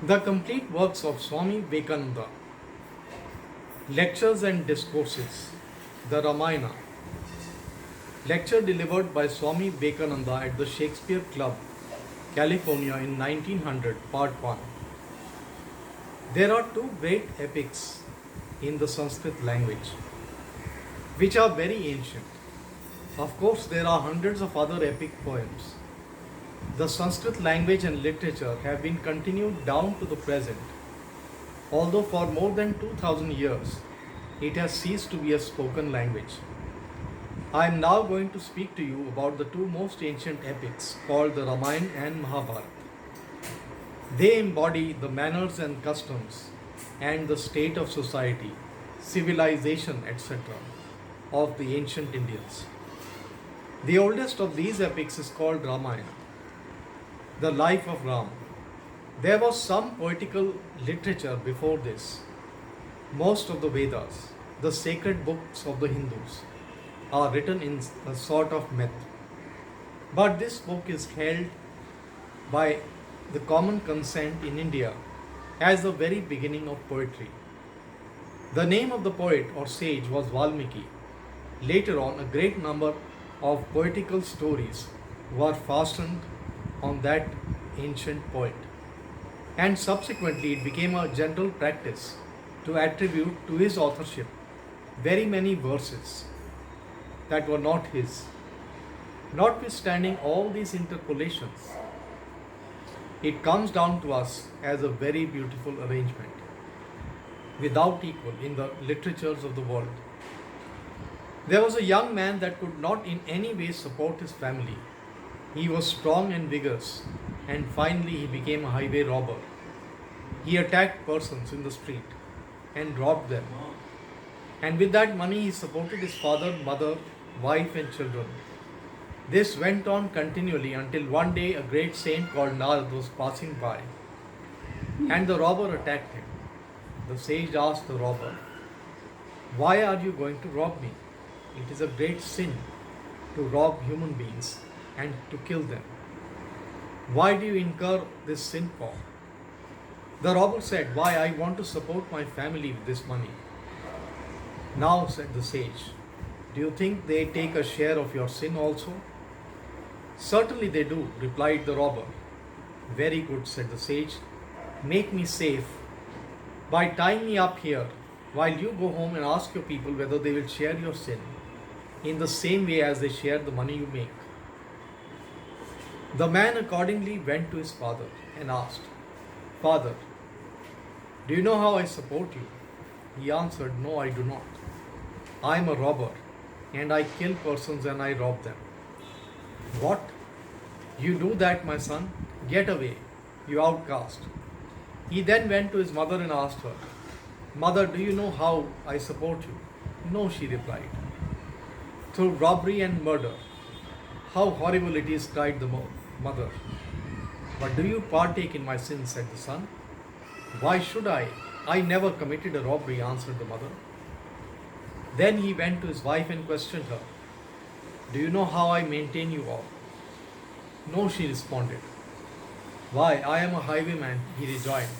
The complete works of Swami Vivekananda, lectures and discourses, the Ramayana, lecture delivered by Swami Vivekananda at the Shakespeare Club, California in 1900, Part 1. There are two great epics in the Sanskrit language, which are very ancient. Of course, there are hundreds of other epic poems. The Sanskrit language and literature have been continued down to the present, although for more than 2000 years it has ceased to be a spoken language. I am now going to speak to you about the two most ancient epics called the Ramayana and Mahabharata. They embody the manners and customs and the state of society, civilization, etc. of the ancient Indians. The oldest of these epics is called Ramayana, the life of Ram. There was some poetical literature before this. Most of the Vedas, the sacred books of the Hindus, are written in a sort of myth. But this book is held by the common consent in India as the very beginning of poetry. The name of the poet or sage was Valmiki. Later on, a great number of poetical stories were fastened on that ancient poet. And subsequently, it became a general practice to attribute to his authorship very many verses that were not his. Notwithstanding all these interpolations, it comes down to us as a very beautiful arrangement, without equal in the literatures of the world. There was a young man that could not in any way support his family. He was strong and vigorous, and finally he became a highway robber. He attacked persons in the street and robbed them. And with that money he supported his father, mother, wife and children. This went on continually until one day a great saint called Narad was passing by, and the robber attacked him. The sage asked the robber, "Why are you going to rob me? It is a great sin to rob human beings and to kill them. Why do you incur this sin for?" The robber said, "Why, I want to support my family with this money." "Now," said the sage, "do you think they take a share of your sin also?" "Certainly they do," replied the robber. "Very good," said the sage. "Make me safe by tying me up here while you go home and ask your people whether they will share your sin in the same way as they share the money you make." The man accordingly went to his father and asked, "Father, do you know how I support you?" He answered, "No, I do not. I am a robber, and I kill persons and I rob them." "What? You do that, my son? Get away, you outcast." He then went to his mother and asked her, "Mother, do you know how I support you?" "No," she replied. "Through robbery and murder." "How horrible it is," cried the mother. "But do you partake in my sins?" said the son. "Why should I? I never committed a robbery," answered the mother. Then he went to his wife and questioned her. "Do you know how I maintain you all?" "No," she responded. "Why, I am a highwayman," he rejoined.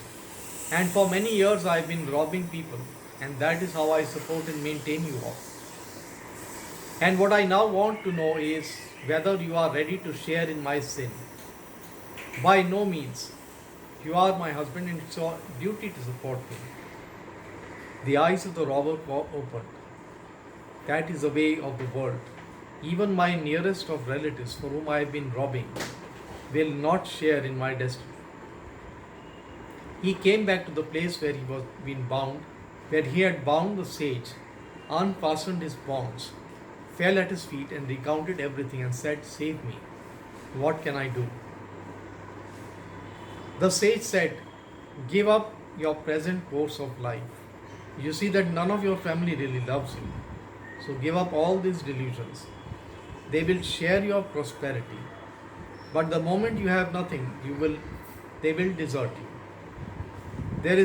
"And for many years I have been robbing people, and that is how I support and maintain you all. And what I now want to know is whether you are ready to share in my sin." "By no means. You are my husband and it's your duty to support me." The eyes of the robber were opened. That is the way of the world. Even my nearest of relatives for whom I have been robbing will not share in my destiny. He came back to the place where he was been bound, where he had bound the sage, unfastened his bonds, fell at his feet and recounted everything and said, "Save me. What can I do?" The sage said, "Give up your present course of life. You see that none of your family really loves you. So give up all these delusions. They will share your prosperity. But the moment you have nothing, they will desert you. There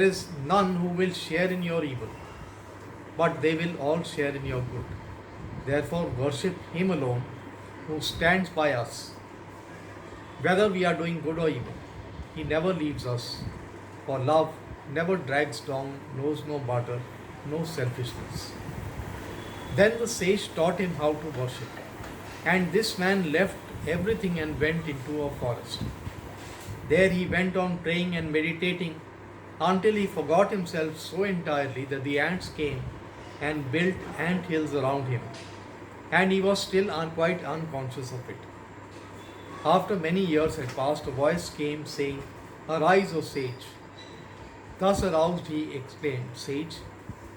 is none who will share in your evil, but they will all share in your good. Therefore worship Him alone who stands by us, whether we are doing good or evil. he never leaves us. For love never drags down, knows no barter, no selfishness. Then the sage taught him how to worship. And this man left everything and went into a forest. There he went on praying and meditating until he forgot himself so entirely that the ants came and built ant hills around him, and he was still quite unconscious of it. After many years had passed, a voice came saying, "Arise, O sage." Thus aroused, he exclaimed, "Sage,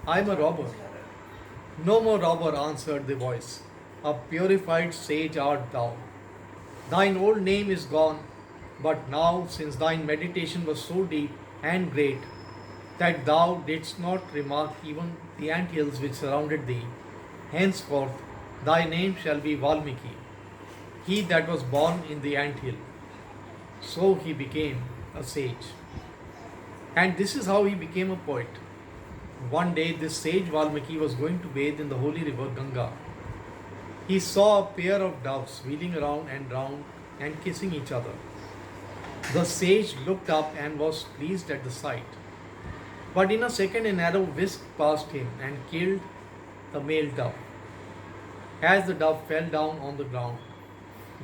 I am a robber." "No more robber," answered the voice. "A purified sage art thou. Thine old name is gone, but now, since thine meditation was so deep and great that thou didst not remark even the ant hills which surrounded thee, henceforth thy name shall be Valmiki, he that was born in the ant hill." So he became a sage. And this is how he became a poet. One day, this sage Valmiki was going to bathe in the holy river Ganga. He saw a pair of doves wheeling around and kissing each other. The sage looked up and was pleased at the sight. But in a second, an arrow whisked past him and killed the male dove. As the dove fell down on the ground,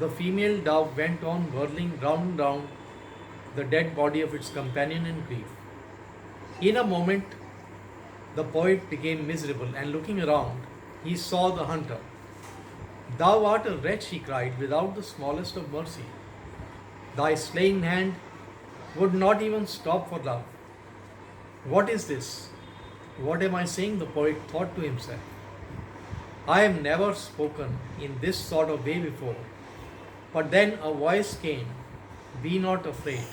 the female dove went on whirling round and round the dead body of its companion in grief. In a moment, the poet became miserable, and looking around, he saw the hunter. "Thou art a wretch," he cried, "without the smallest of mercy. Thy slaying hand would not even stop for love. What is this? What am I saying?" the poet thought to himself. "I have never spoken in this sort of way before." But then a voice came, "Be not afraid.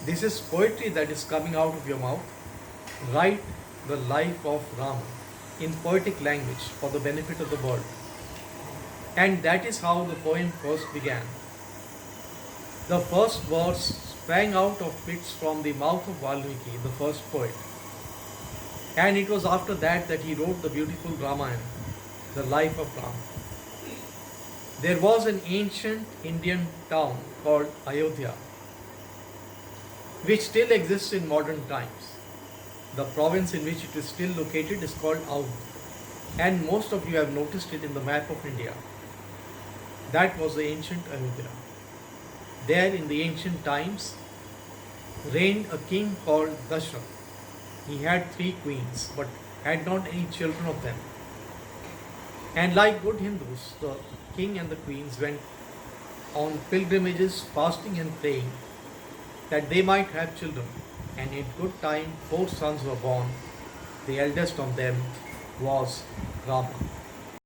This is poetry that is coming out of your mouth. Write the life of Rama in poetic language for the benefit of the world." And that is how the poem first began. The first verse sprang out of pits from the mouth of Valmiki, the first poet. And it was after that that he wrote the beautiful Ramayana, the life of Rama. There was an ancient Indian town called Ayodhya, which still exists in modern times. The province in which it is still located is called Audh, and most of you have noticed it in the map of India. That was the ancient Ayodhya. There in the ancient times reigned a king called Dashrath. He had 3 queens but had not any children of them. And like good Hindus, the king and the queens went on pilgrimages, fasting and praying that they might have children. And in good time, 4 sons were born. The eldest of them was Rama.